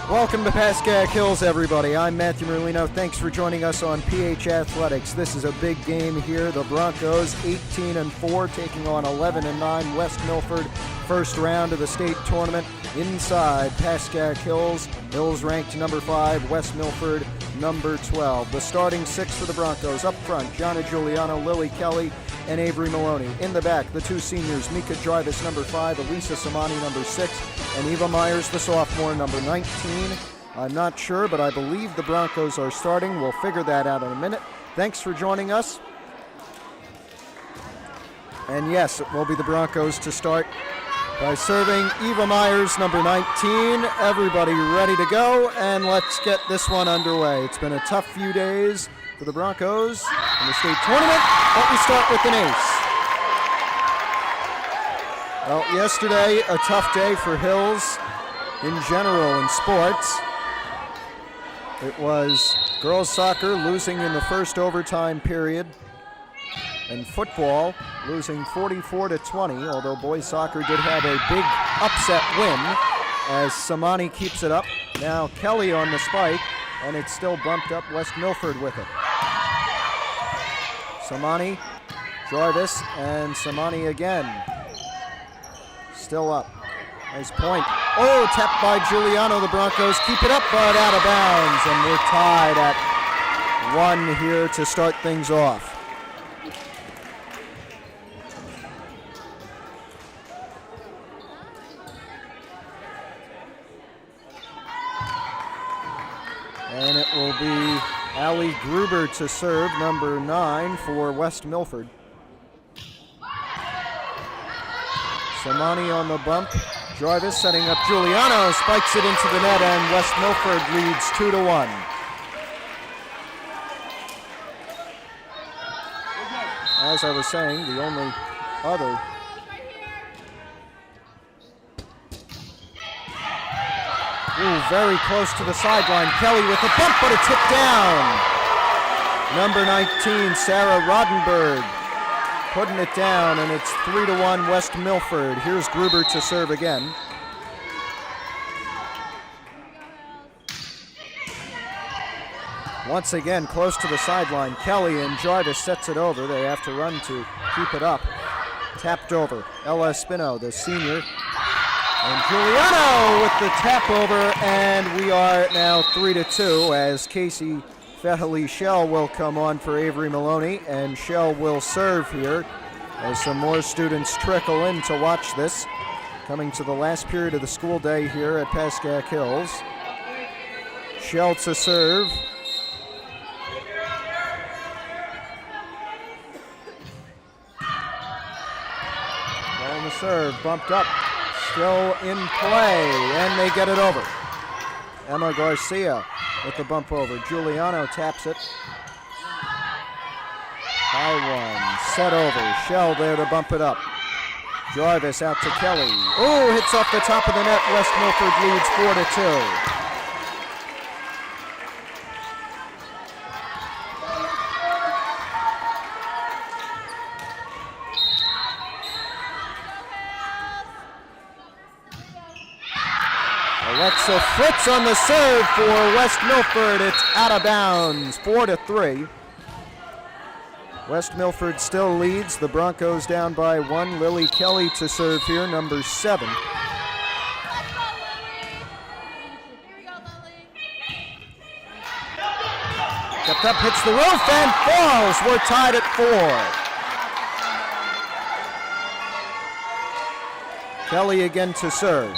Welcome to Pascack Hills, everybody. I'm Matthew Merlino. Thanks for joining us on PH Athletics. This is a big game here. The Broncos, 18-4, taking on 11-9 West Milford. First round of the state tournament inside Pascack Hills. Hills ranked number 5, West Milford number 12. The starting 6 for the Broncos. Up front, Gianna Giuliano, Lily Kelly, and Avery Maloney. In the back, the two seniors, Mika Jarvis, number 5, Elisa Samani, number 6, and Eva Myers, the sophomore, number 19. I'm not sure, but I believe the Broncos are starting. We'll figure that out in a minute. Thanks for joining us. And yes, it will be the Broncos to start by serving Eva Myers, number 19. Everybody ready to go, and let's get this one underway. It's been a tough few days for the Broncos in the state tournament, but we start with an ace. Well, yesterday, a tough day for Hills in general in sports. It was girls soccer losing in the first overtime period, and football losing 44-20, although boys soccer did have a big upset win as Samani keeps it up. Now Kelly on the spike, and it's still bumped up West Milford with it. Samani, Jarvis, and Samani again. Still up. Nice point. Oh, tapped by Giuliano. The Broncos keep it up, but out of bounds, and we're tied at 1 here to start things off. And it will be Allie Gruber to serve, number 9 for West Milford. Samani on the bump. Jarvis setting up Giuliano, spikes it into the net, and West Milford leads 2-1. As I was saying, the only other very close to the sideline. Kelly with a bump, but it's hit down. Number 19, Sarah Rodenberg, putting it down, and it's 3-1 West Milford. Here's Gruber to serve again. Once again, close to the sideline. Kelly, and Jarvis sets it over. They have to run to keep it up. Tapped over. Ella Espino, the senior. And Giuliano with the tap over, and we are now 3-2 as Casey Fehely Shell will come on for Avery Maloney, and Shell will serve here as some more students trickle in to watch this. Coming to the last period of the school day here at Pascack Hills. Shell to serve. On the serve, bumped up. Still in play, and they get it over. Emma Garcia with the bump over. Giuliano taps it. High one, set over. Shell there to bump it up. Jarvis out to Kelly. Oh, hits off the top of the net. West Milford leads 4-2. Alexa Fritz on the serve for West Milford. It's out of bounds, 4-3. West Milford still leads. The Broncos down by 1. Lily Kelly to serve here, number 7. Kept up, hits the roof, and falls. We're tied at 4. Kelly again to serve.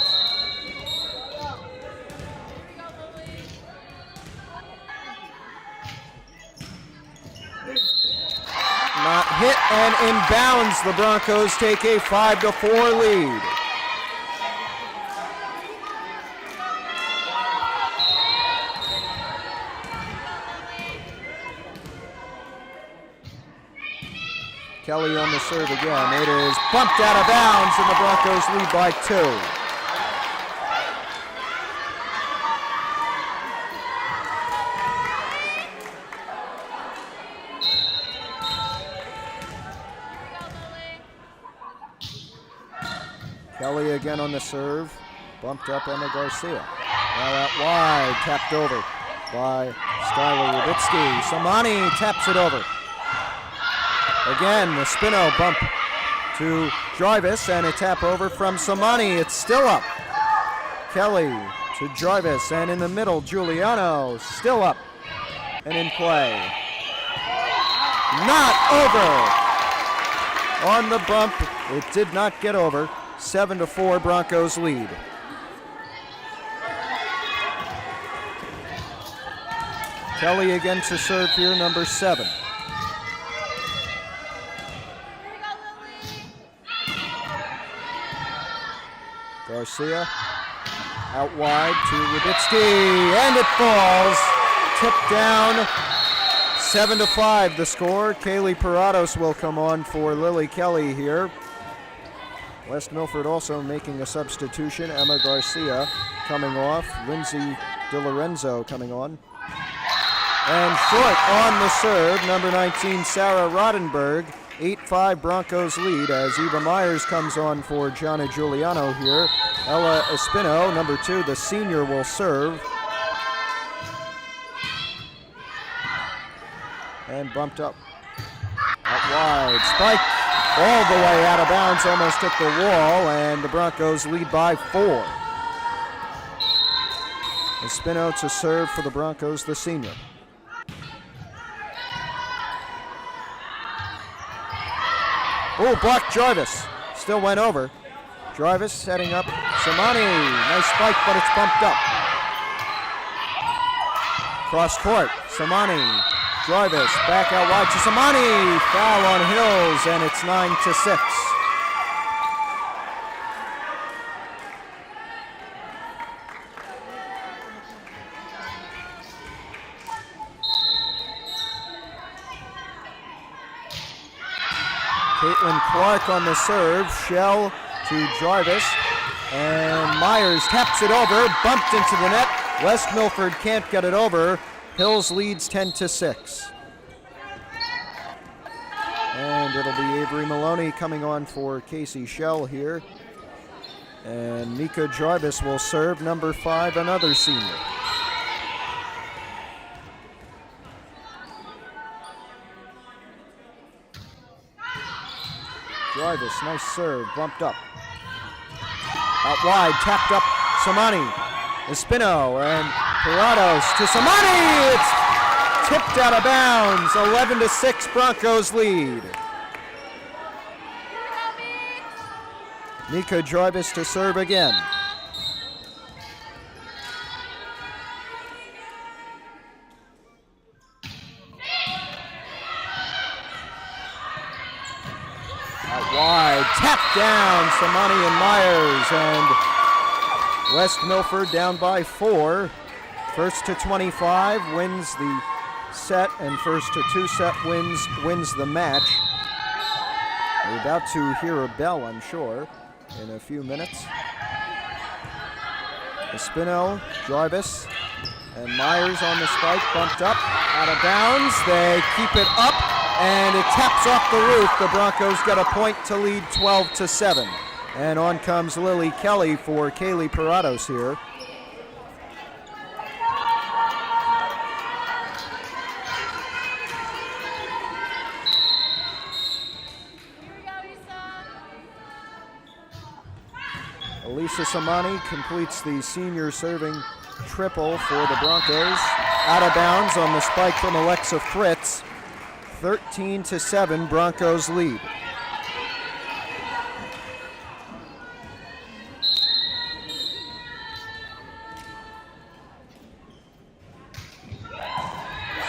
Not hit and inbounds. The Broncos take a 5-4 lead. Kelly on the serve again. It is bumped out of bounds, and the Broncos lead by 2. Kelly again on the serve. Bumped up Emma Garcia. Now out wide, tapped over by Skylar Rubitsky. Samani taps it over. Again, the spin-out bump to Jarvis, and a tap over from Samani. It's still up. Kelly to Jarvis, and in the middle, Giuliano still up and in play. Not over. On the bump, it did not get over. 7-4 Broncos lead. Kelly again to serve here, number 7. Garcia out wide to Rubitsky, and it falls. Tipped down. 7-5 the score. Kaylee Parados will come on for Lily Kelly here. West Milford also making a substitution. Emma Garcia coming off. Lindsay DiLorenzo coming on. And short on the serve, number 19, Sarah Roddenberg. 8-5 Broncos lead as Eva Myers comes on for Gianna Giuliano here. Ella Espino, number 2, the senior, will serve. And bumped up. Out wide, spike all the way out of bounds, almost hit the wall, and the Broncos lead by 4. Espino to serve for the Broncos, the senior. Oh, blocked Jarvis. Still went over. Jarvis setting up Samani. Nice spike, but it's bumped up. Cross court. Samani. Jarvis back out wide to Samani. Foul on Hills, and it's 9-6. Caitlin Clark on the serve. Shell to Jarvis. And Myers taps it over. Bumped into the net. West Milford can't get it over. Hills leads 10-6. And it'll be Avery Maloney coming on for Casey Shell here. And Mika Jarvis will serve, number 5, another senior. Jarvis, nice serve, bumped up. Out wide, tapped up, Samani. Espino and Parados to Samani. It's tipped out of bounds. 11-6 Broncos lead. Mika Jarvis to serve again. Out wide, tapped down, Samani and Myers, and West Milford down by 4. First to 25 wins the set, and first to 2 set wins the match. We're about to hear a bell, I'm sure, in a few minutes. Espino, Jarvis, and Myers on the spike, bumped up, out of bounds. They keep it up, and it taps off the roof. The Broncos get a point to lead 12-7. And on comes Lily Kelly for Kaylee Parados here. Elisa Samani completes the senior serving triple for the Broncos. Out of bounds on the spike from Alexa Fritz. 13-7, Broncos lead.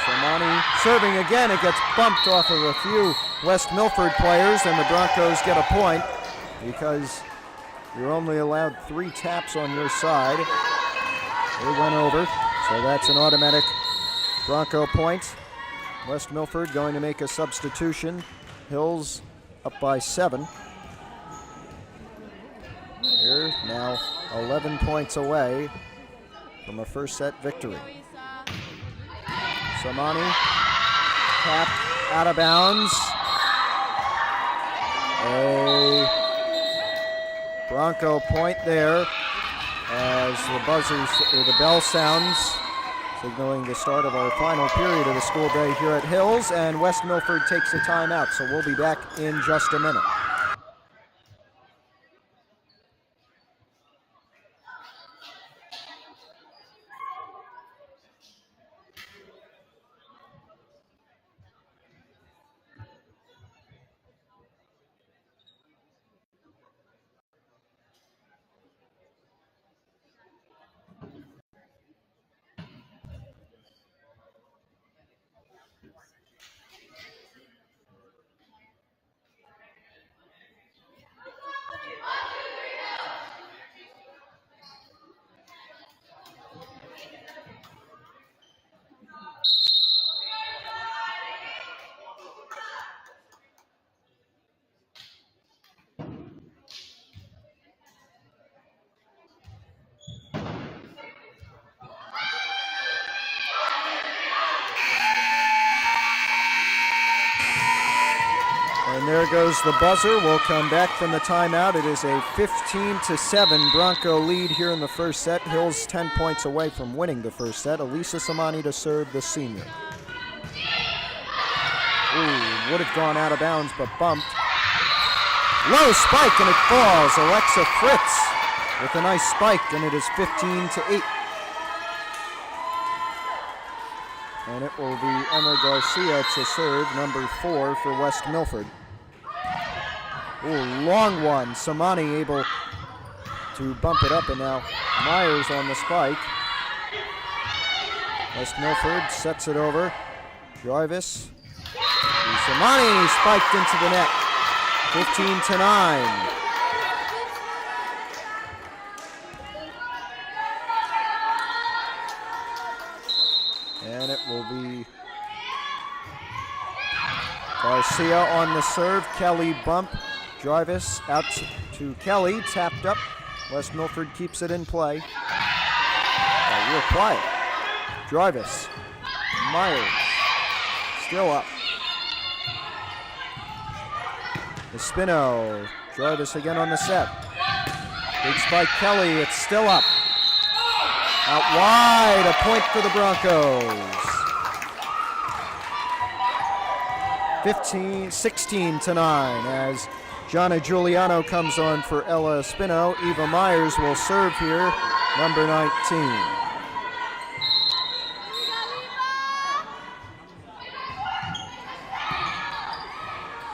Samani serving again. It gets bumped off of a few West Milford players, and the Broncos get a point because you're only allowed 3 taps on your side. They went over, so that's an automatic Bronco point. West Milford going to make a substitution. Hills up by 7. Here now 11 points away from a first set victory. Samani tapped out of bounds. A Bronco point there as the bell sounds, signaling the start of our final period of the school day here at Hills, and West Milford takes a timeout, so we'll be back in just a minute. And there goes the buzzer. We'll come back from the timeout. It is a 15-7 Bronco lead here in the first set. Hills 10 points away from winning the first set. Elisa Samani to serve, the senior. Ooh, would have gone out of bounds, but bumped. Low spike, and it falls. Alexa Fritz with a nice spike, and it is 15-8. And it will be Emma Garcia to serve, number 4 for West Milford. Ooh, long one. Samani able to bump it up, and now Myers on the spike. West Milford sets it over. Jarvis. Samani spiked into the net. 15-9. And it will be Garcia on the serve. Kelly bump. Jarvis out to Kelly. Tapped up. West Milford keeps it in play. Real quiet. Jarvis. Myers. Still up. Espino. Jarvis again on the set. Big spike Kelly. It's still up. Out wide. A point for the Broncos. 16-9 as Gianna Giuliano comes on for Ella Espino. Eva Myers will serve here, number 19.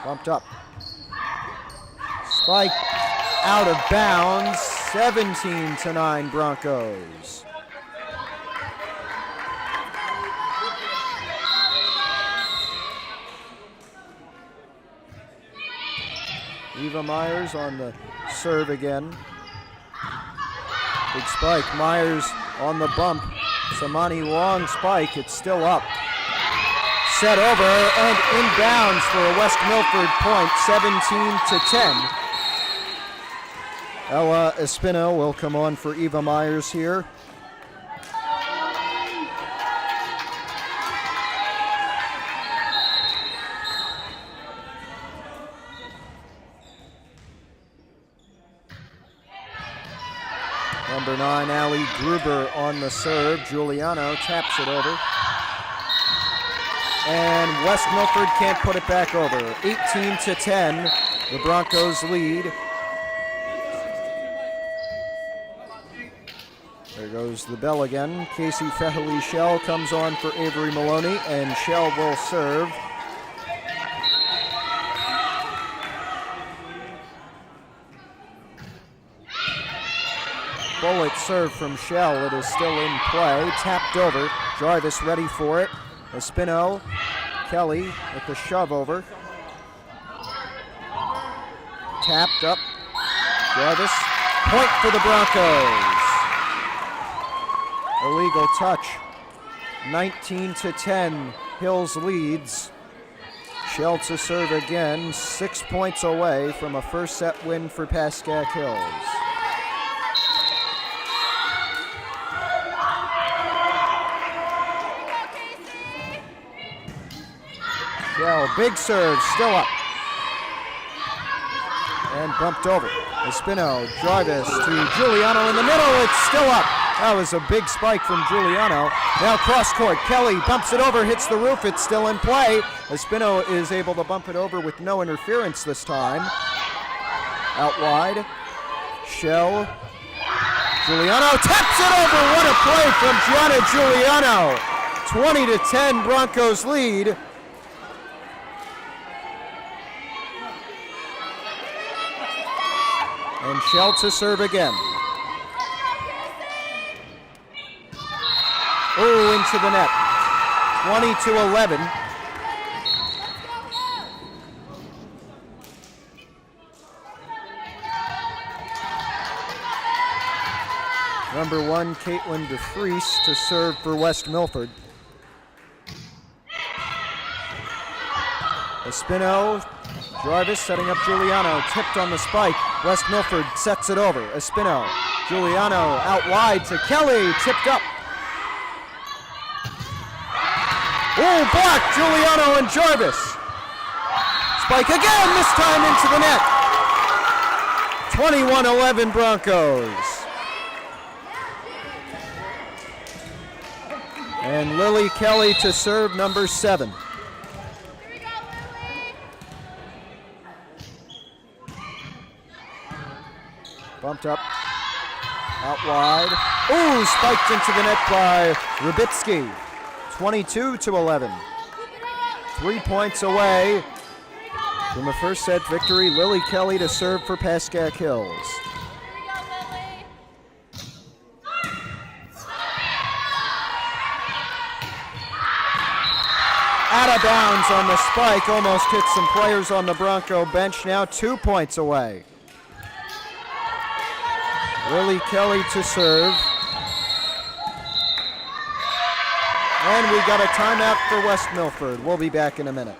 Bumped up. Spike out of bounds. 17-9 Broncos. Eva Myers on the serve again. Big spike. Myers on the bump. Samani long spike. It's still up. Set over and inbounds for a West Milford point. 17-10. Ella Espino will come on for Eva Myers here. Number 9, Allie Gruber on the serve. Giuliano taps it over. And West Milford can't put it back over. 18-10, the Broncos lead. There goes the bell again. Casey Fehely Shell comes on for Avery Maloney, and Shell will serve. Bullet serve from Shell. It is still in play. Tapped over. Jarvis ready for it. Espino. Kelly with the shove over. Tapped up. Jarvis. Point for the Broncos. Illegal touch. 19-10. Hills leads. Shell to serve again. 6 points away from a first set win for Pascack Hills. Shell, big serve, still up. And bumped over. Espino, Jarvis to Giuliano in the middle, it's still up. That was a big spike from Giuliano. Now cross court, Kelly bumps it over, hits the roof, it's still in play. Espino is able to bump it over with no interference this time. Out wide, Shell. Giuliano taps it over, what a play from Gianna Giuliano. 20-10, Broncos lead. And Shell to serve again. Oh, into the net. 20-11. Number 1, Caitlin DeFries to serve for West Milford. Espino, Jarvis setting up Giuliano, tipped on the spike. West Milford sets it over. Espino, Giuliano out wide to Kelly, tipped up. Oh, blocked, Giuliano and Jarvis. Spike again, this time into the net. 21-11 Broncos. And Lily Kelly to serve, number 7. Bumped up, out wide. Ooh, spiked into the net by Rubitsky. 22-11. 3 points away from a first set victory. Lily Kelly to serve for Pascack Hills. Out of bounds on the spike, almost hit some players on the Bronco bench. Now 2 points away. Lily Kelly to serve. And we got a timeout for West Milford. We'll be back in a minute.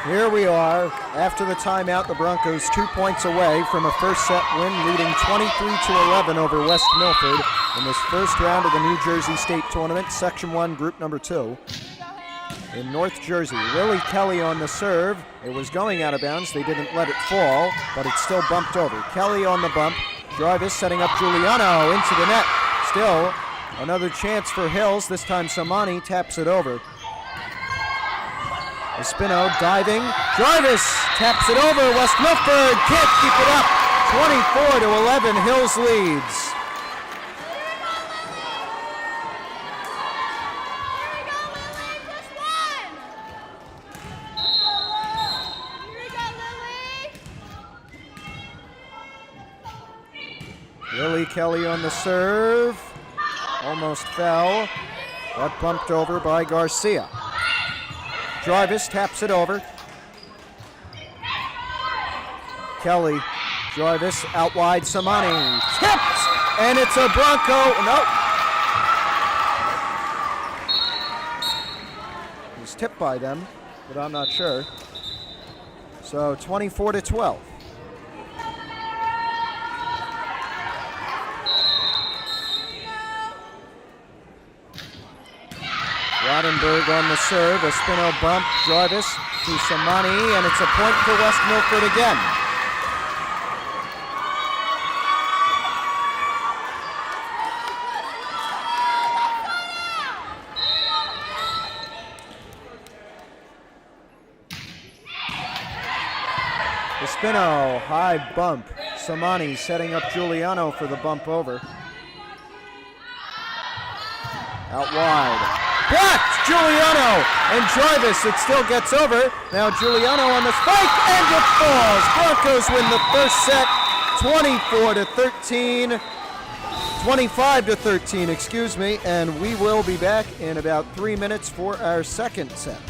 Here we are, after the timeout, the Broncos 2 points away from a first set win, leading 23-11 over West Milford in this first round of the New Jersey State Tournament, Section 1, Group Number 2. In North Jersey, Lily Kelly on the serve. It was going out of bounds, they didn't let it fall, but it still bumped over. Kelly on the bump, Jarvis setting up Giuliano into the net. Still, another chance for Hills, this time Samani taps it over. Espino diving, Jarvis taps it over, West Milford can't keep it up. 24-11, Hills leads. Lily Kelly on the serve, almost fell, but bumped over by Garcia. Jarvis taps it over. Kelly, Jarvis out wide, Samani tipped, and it's a Bronco. Nope. He's tipped by them, but I'm not sure. So 24-12. Roddenberg on the serve, a spin-out bump, Jarvis to Samani, and it's a point for West Milford again. Espino, high bump. Samani setting up Giuliano for the bump over. Out wide. Blocked! Giuliano and Jarvis, it still gets over. Now Giuliano on the spike, and it falls. Broncos win the first set, 25-13, excuse me, and we will be back in about 3 minutes for our second set.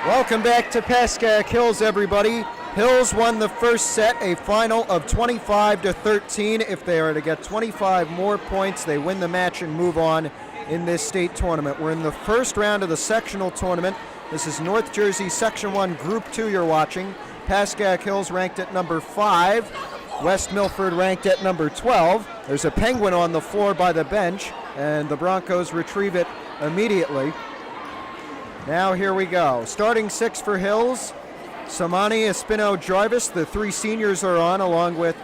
Welcome back to Pascack Hills, everybody. Hills won the first set, a final of 25-13. If they are to get 25 more points, they win the match and move on in this state tournament. We're in the first round of the sectional tournament. This is North Jersey Section 1 Group 2 you're watching. Pascack Hills ranked at number 5. West Milford ranked at number 12. There's a penguin on the floor by the bench, and the Broncos retrieve it immediately. Now here we go. Starting 6 for Hills. Samani, Espino, Jarvis. The 3 seniors are on, along with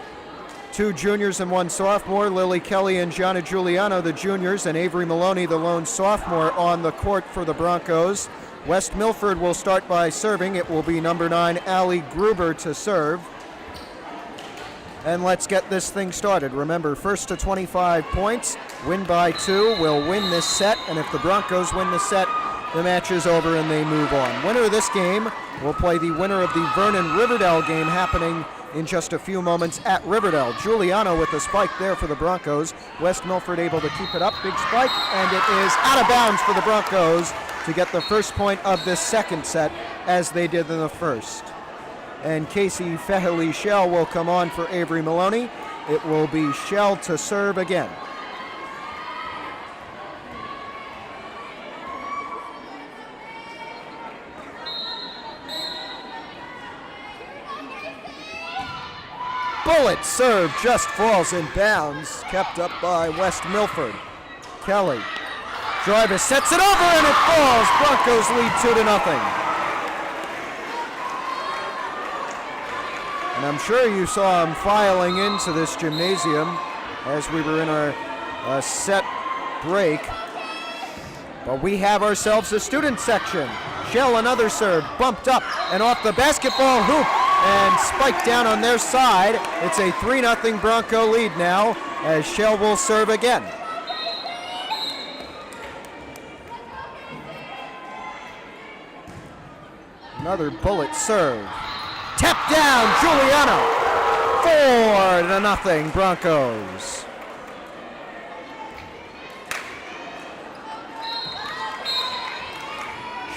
2 juniors and 1 sophomore. Lily Kelly and Gianna Giuliano, the juniors, and Avery Maloney, the lone sophomore, on the court for the Broncos. West Milford will start by serving. It will be number 9, Allie Gruber, to serve. And let's get this thing started. Remember, first to 25 points, win by 2, will win this set. And if the Broncos win the set, the match is over and they move on. Winner of this game will play the winner of the Vernon-Riverdale game happening in just a few moments at Riverdale. Giuliano with the spike there for the Broncos. West Milford able to keep it up. Big spike, and it is out of bounds for the Broncos to get the first point of this second set, as they did in the first. And Casey Feheli Shell will come on for Avery Maloney. It will be Shell to serve again. Bullet serve just falls in bounds, kept up by West Milford. Kelly. Jarvis sets it over and it falls. Broncos lead 2-0. And I'm sure you saw him filing into this gymnasium as we were in our set break. But we have ourselves a student section. Shell another serve, bumped up and off the basketball hoop and spiked down on their side. It's a 3-0 Bronco lead now as Shell will serve again. Another bullet serve. Tap down, Giuliano. 4-0 Broncos.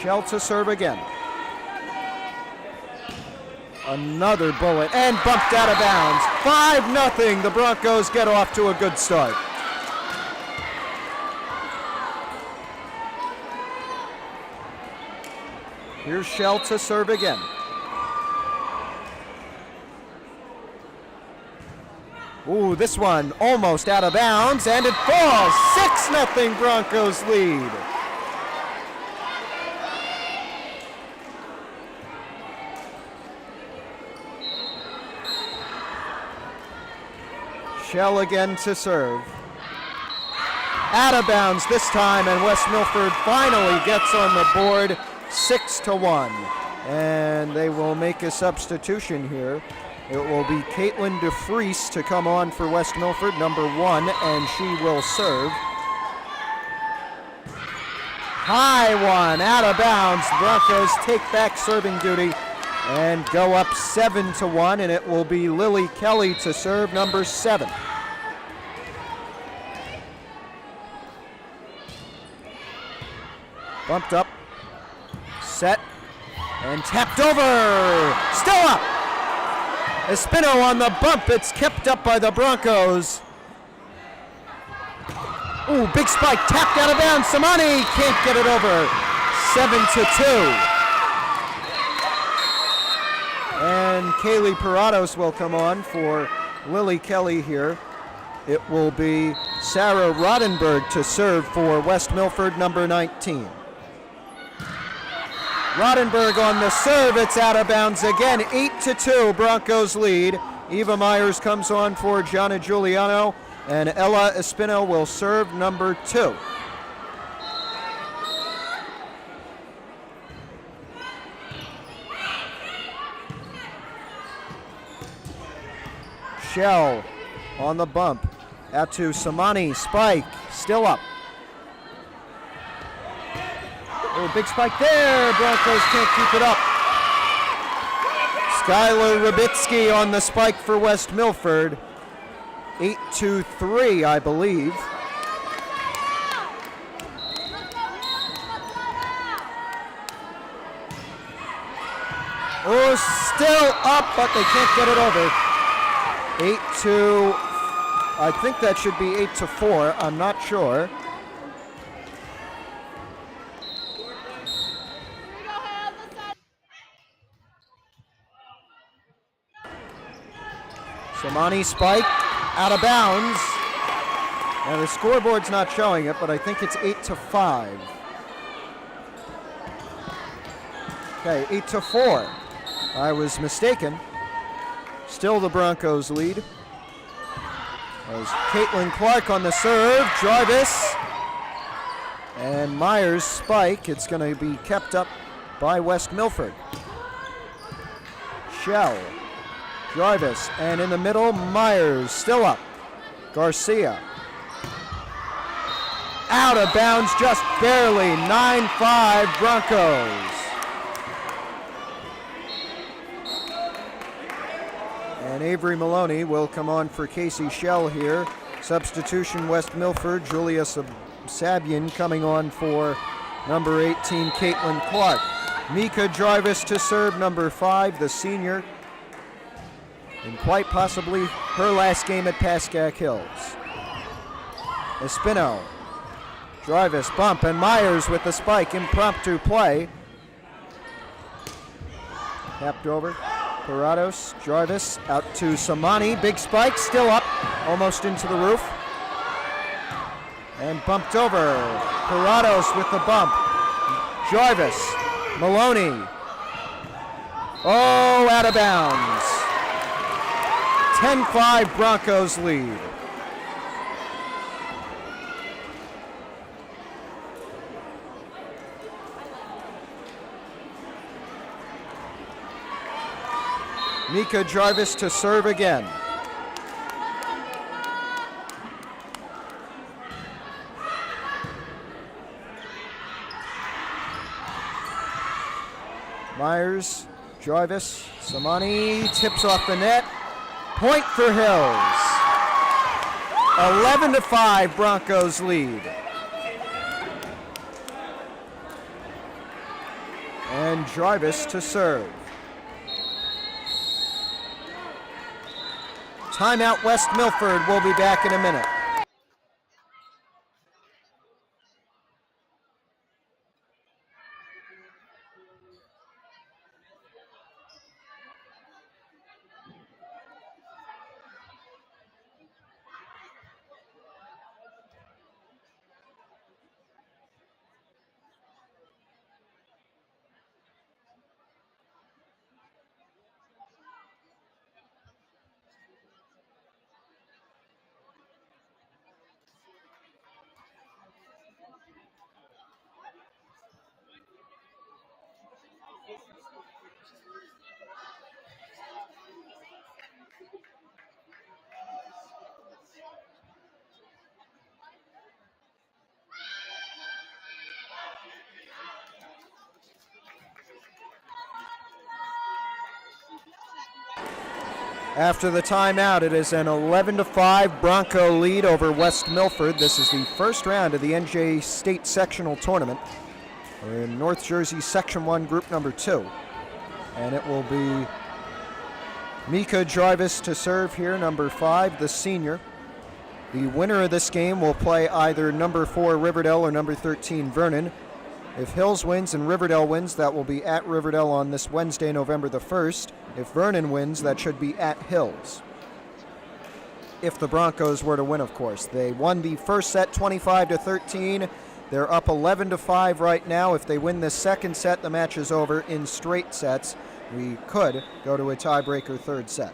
Shell to serve again. Another bullet and bumped out of bounds. 5-0. The Broncos get off to a good start. Here's Shell to serve again. Ooh, this one almost out of bounds, and it falls. 6-0 Broncos lead. Shell again to serve. Out of bounds this time, and West Milford finally gets on the board 6-1. And they will make a substitution here. It will be Caitlin DeFries to come on for West Milford, number 1, and she will serve. High one, out of bounds. Broncos take back serving duty and go up 7-1, and it will be Lily Kelly to serve, number 7. Bumped up, set, and tapped over. Still up. Espino on the bump. It's kept up by the Broncos. Ooh, big spike, tapped out of bounds. Samani can't get it over. 7-2. And Kaylee Parados will come on for Lily Kelly here. It will be Sarah Rodenberg to serve for West Milford, number 19. Rodenberg on the serve, it's out of bounds again. 8-2, Broncos lead. Eva Myers comes on for Gianna Giuliano, and Ella Espino will serve, number 2. Shell on the bump. Out to Samani, spike, still up. Oh, big spike there. Broncos can't keep it up. Skylar Rabitsky on the spike for West Milford. 8-3, I believe. Oh, still up, but they can't get it over. 8-2. I think that should be 8-4. I'm not sure. Samani spike, out of bounds. Now the scoreboard's not showing it, but I think it's 8-5. Okay, 8-4. I was mistaken. Still the Broncos lead. There's Caitlin Clark on the serve, Jarvis. And Myers spike. It's going to be kept up by West Milford. Shell. Jarvis, and in the middle, Myers, still up. Garcia. Out of bounds, just barely. 9-5 Broncos. And Avery Maloney will come on for Casey Shell here. Substitution West Milford, Julia Sabian coming on for number 18, Caitlin Clark. Mika Jarvis to serve, number 5, the senior. And quite possibly her last game at Pascack Hills. Espino, Jarvis, bump, and Myers with the spike, impromptu play. Tapped over, Parados, Jarvis, out to Samani, big spike, still up, almost into the roof. And bumped over, Parados with the bump. Jarvis, Maloney, oh, out of bounds. 10-5 Broncos lead. Mika Jarvis to serve again. Myers, Jarvis, Samani tips off the net. Point for Hills. 11-5 Broncos lead. And Jarvis to serve. Timeout West Milford. We'll be back in a minute. After the timeout, it is an 11-5 Bronco lead over West Milford. This is the first round of the NJ State Sectional Tournament. We're in North Jersey Section 1, Group number 2. And it will be Mika Jarvis to serve here, number 5, the senior. The winner of this game will play either number 4 Riverdale or number 13 Vernon. If Hills wins and Riverdale wins, that will be at Riverdale on this Wednesday, November the 1st. If Vernon wins, that should be at Hills. If the Broncos were to win, of course. They won the first set 25-13. They're up 11-5 right now. If they win this second set, the match is over in straight sets. We could go to a tiebreaker third set.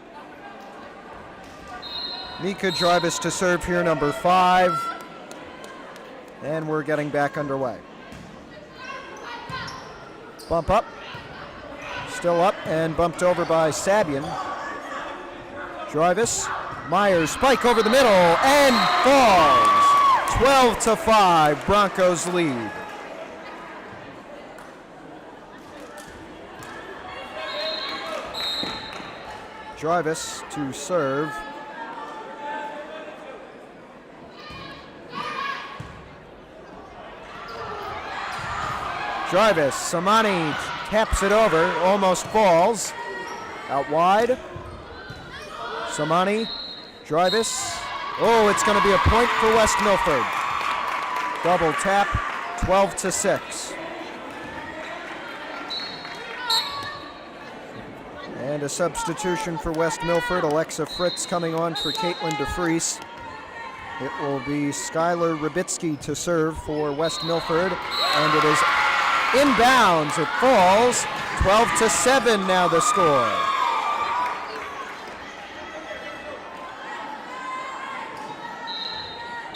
Mika Jarvis to serve here, number 5. And we're getting back underway. Bump up. Still up and bumped over by Sabian. Jarvis, Myers, spike over the middle and falls. 12-5, Broncos lead. Jarvis to serve. Jarvis, Samani taps it over, almost falls. Out wide. Samani, Jarvis. Oh, it's going to be a point for West Milford. Double tap, 12-6. And a substitution for West Milford. Alexa Fritz coming on for Caitlin DeFries. It will be Skylar Rybitsky to serve for West Milford. And it is inbounds. It falls. 12-7 now the score.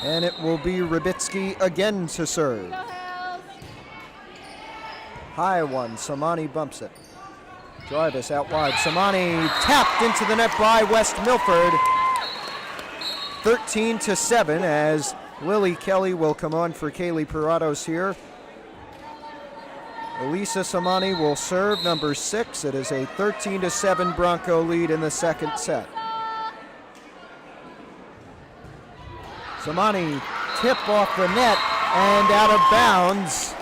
And it will be Rybitsky again to serve. High one. Samani bumps it. Jarvis out wide. Samani tapped into the net by West Milford. 13-7 as Lily Kelly will come on for Kaylee Parados here. Elisa Samani will serve, number 6. It is a 13-7 Bronco lead in the second set. Samani tip off the net and out of bounds.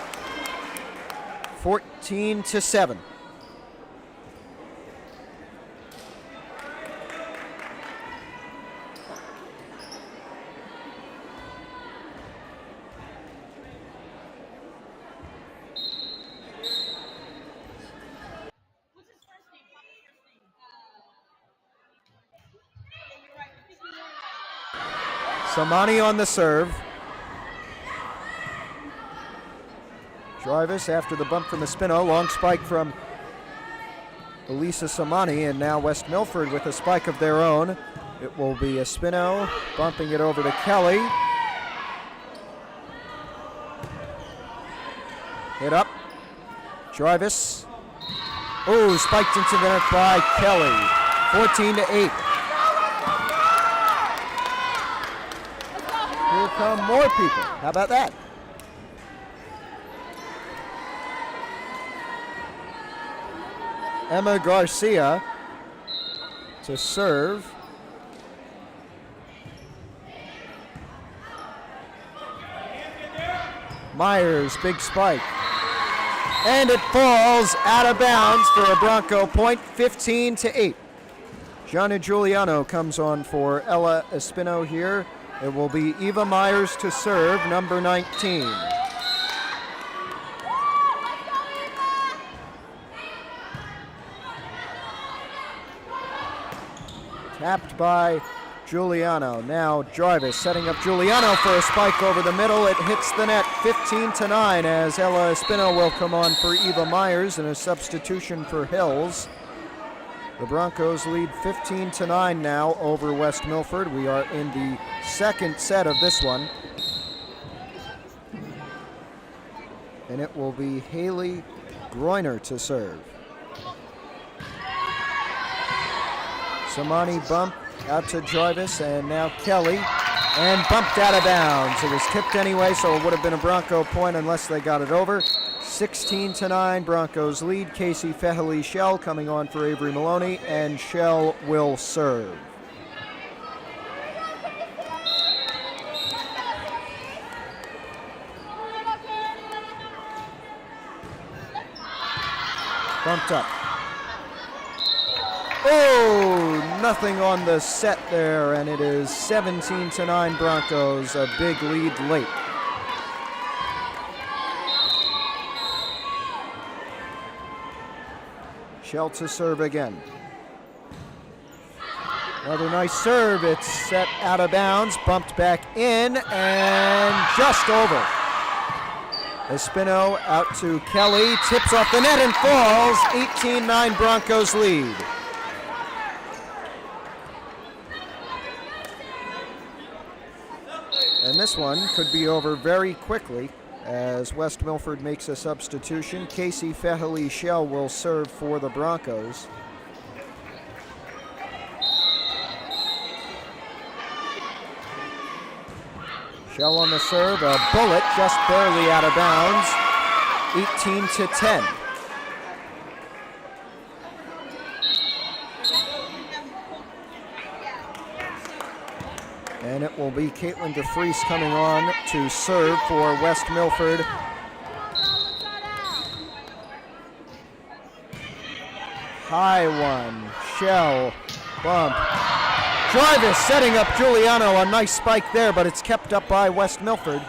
14-7. Samani on the serve. Jarvis after the bump from Espino. Long spike from Elisa Samani, and now West Milford with a spike of their own. It will be Espino bumping it over to Kelly. Hit up. Jarvis. Oh, spiked into the net by Kelly. 14-8. Here come more people. How about that? Emma Garcia to serve. Myers, big spike. And it falls out of bounds for a Bronco point, 15-8. Gianna Giuliano comes on for Ella Espino here. It will be Eva Myers to serve, number 19. Tapped by Giuliano. Now Jarvis setting up Giuliano for a spike over the middle. It hits the net, 15-9, as Ella Espino will come on for Eva Myers in a substitution for Hills. The Broncos lead 15-9 now over West Milford. We are in the second set of this one. And it will be Haley Groiner to serve. Samani bump out to Jarvis, and now Kelly, and bumped out of bounds. It was tipped anyway, so it would have been a Bronco point unless they got it over. 16-9, Broncos lead. Casey Feheli Shell coming on for Avery Maloney, and Shell will serve. Bumped up. Oh, nothing on the set there, and it is 17-9 Broncos, a big lead late. Shell to serve again. Another nice serve. It's set out of bounds, bumped back in, and just over. Espino out to Kelly, tips off the net and falls. 18-9 Broncos lead. And this one could be over very quickly as West Milford makes a substitution. Casey Feheli Shell will serve for the Broncos. Shell on the serve, a bullet just barely out of bounds, 18-10. And it will be Caitlin DeFries coming on to serve for West Milford. High one, Shell, bump. Jarvis setting up Giuliano, a nice spike there, but it's kept up by West Milford.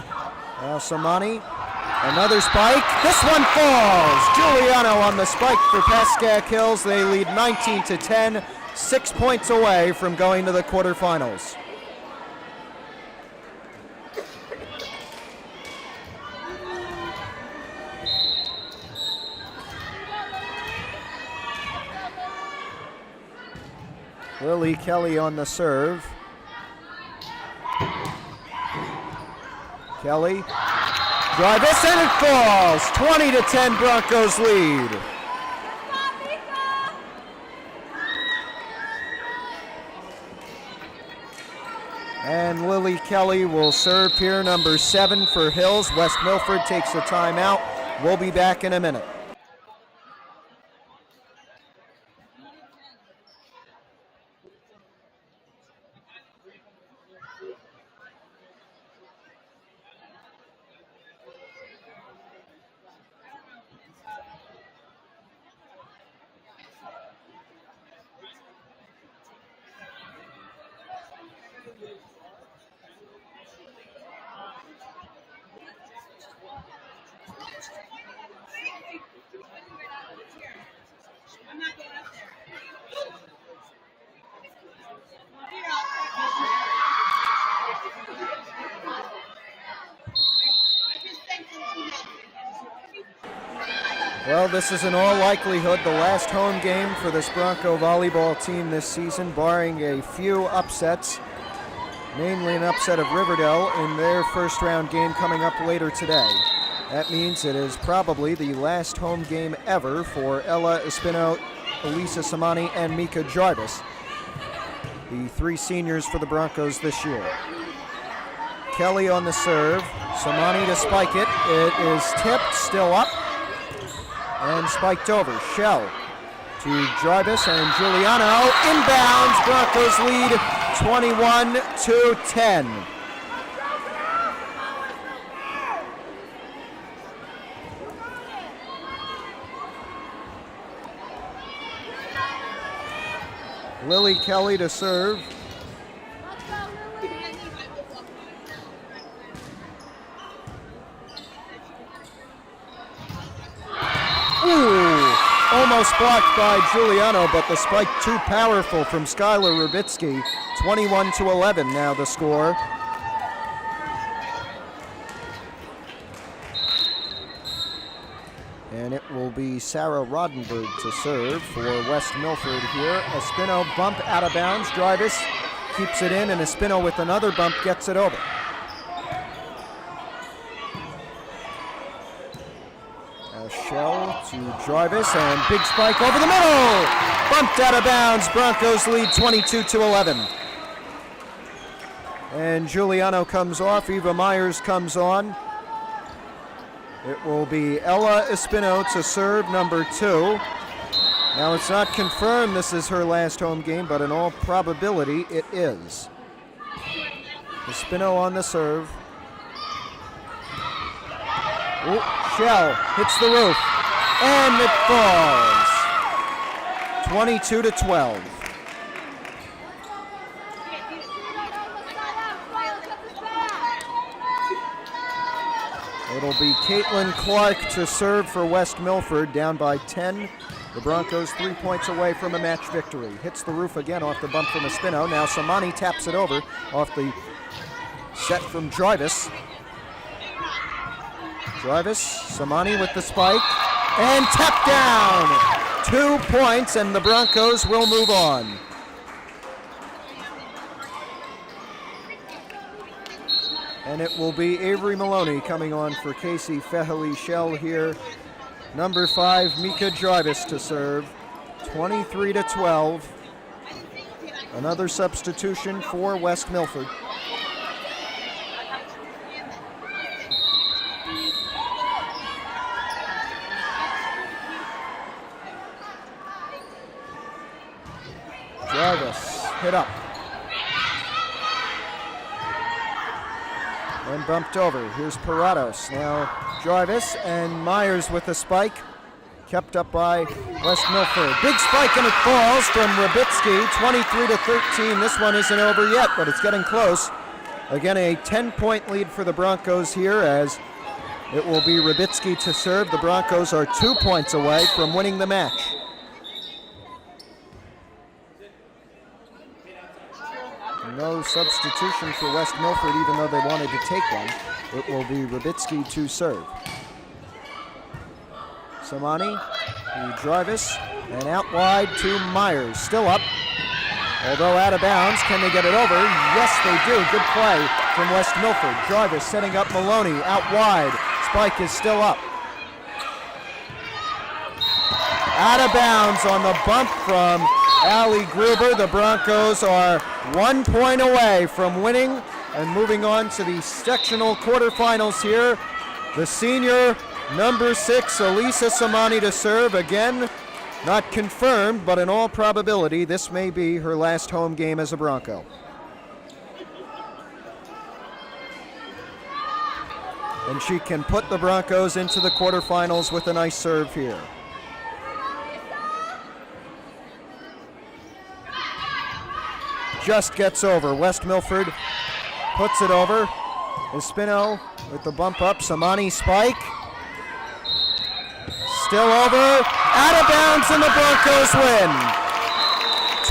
Now Samani, another spike. This one falls. Giuliano on the spike for Pascack Hills. They lead 19-10, 6 points away from going to the quarterfinals. Lily Kelly on the serve. Kelly, Jarvis, and it falls. 20-10 Broncos lead. And Lily Kelly will serve here, number 7 for Hills. West Milford takes a timeout. We'll be back in a minute. Well, this is in all likelihood the last home game for this Bronco volleyball team this season, barring a few upsets, mainly an upset of Riverdale in their first round game coming up later today. That means it is probably the last home game ever for Ella Espino, Elisa Samani, and Mika Jarvis, the three seniors for the Broncos this year. Kelly on the serve, Samani to spike it. It is tipped, still up, and spiked over. Shell to Jarvis and Giuliano. Inbounds, Broncos lead 21-10. Lily Kelly to serve. Ooh, almost blocked by Giuliano, but the spike too powerful from Skylar Rubitsky. 21-11 now the score. And it will be Sarah Rodenberg to serve for West Milford here. Espino bump out of bounds. Jarvis keeps it in, and Espino with another bump gets it over. Shell to Jarvis, and big spike over the middle. Bumped out of bounds. Broncos lead 22-11. And Giuliano comes off. Eva Myers comes on. It will be Ella Espino to serve, number 2. Now, it's not confirmed this is her last home game, but in all probability it is. Espino on the serve. Ooh, Shell hits the roof, and it falls. 22-12. It'll be Caitlin Clark to serve for West Milford, down by 10. The Broncos 3 points away from a match victory. Hits the roof again off the bump from Espino. Now Samani taps it over off the set from Jarvis. Jarvis, Samani with the spike, and tap down. 2 points, and the Broncos will move on. And it will be Avery Maloney coming on for Casey Fehely Shell here. Number 5, Mika Jarvis to serve. 23-12. Another substitution for West Milford. Jarvis hit up. And bumped over. Here's Parados. Now Jarvis and Myers with the spike. Kept up by West Milford. Big spike and it falls from Rubitsky. 23-13. This one isn't over yet, but it's getting close. Again, a 10-point lead for the Broncos here, as it will be Rubitsky to serve. The Broncos are 2 points away from winning the match. No substitution for West Milford, even though they wanted to take one. It will be Rubitsky to serve. Samani to Jarvis, and out wide to Myers. Still up, although out of bounds. Can they get it over? Yes, they do. Good play from West Milford. Jarvis setting up Maloney out wide. Spike is still up. Out of bounds on the bump from Allie Gruber. The Broncos are 1 point away from winning and moving on to the sectional quarterfinals here. The senior, number 6, Elisa Samani to serve. Again, not confirmed, but in all probability, this may be her last home game as a Bronco. And she can put the Broncos into the quarterfinals with a nice serve here. Just gets over. West Milford puts it over. Espino with the bump up. Samani spike. Still over. Out of bounds, and the Broncos win.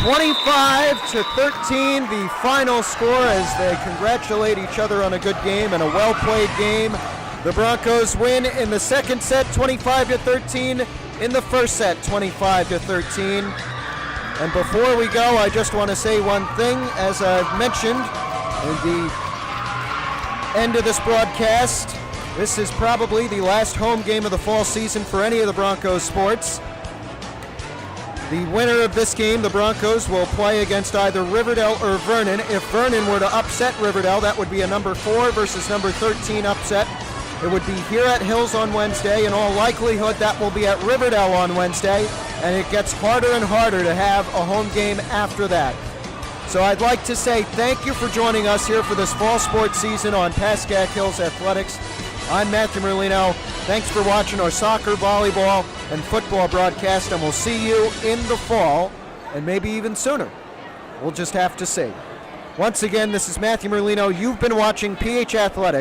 25-13, the final score, as they congratulate each other on a good game and a well-played game. The Broncos win in the second set, 25-13. In the first set, 25-13. And before we go, I just want to say one thing. As I've mentioned in the end of this broadcast, this is probably the last home game of the fall season for any of the Broncos sports. The winner of this game, the Broncos, will play against either Riverdale or Vernon. If Vernon were to upset Riverdale, that would be a number 4 versus number 13 upset. It would be here at Hills on Wednesday. In all likelihood, that will be at Riverdale on Wednesday, and it gets harder and harder to have a home game after that. So I'd like to say thank you for joining us here for this fall sports season on Pascack Hills Athletics. I'm Matthew Merlino. Thanks for watching our soccer, volleyball, and football broadcast, and we'll see you in the fall, and maybe even sooner. We'll just have to see. Once again, this is Matthew Merlino. You've been watching PH Athletics.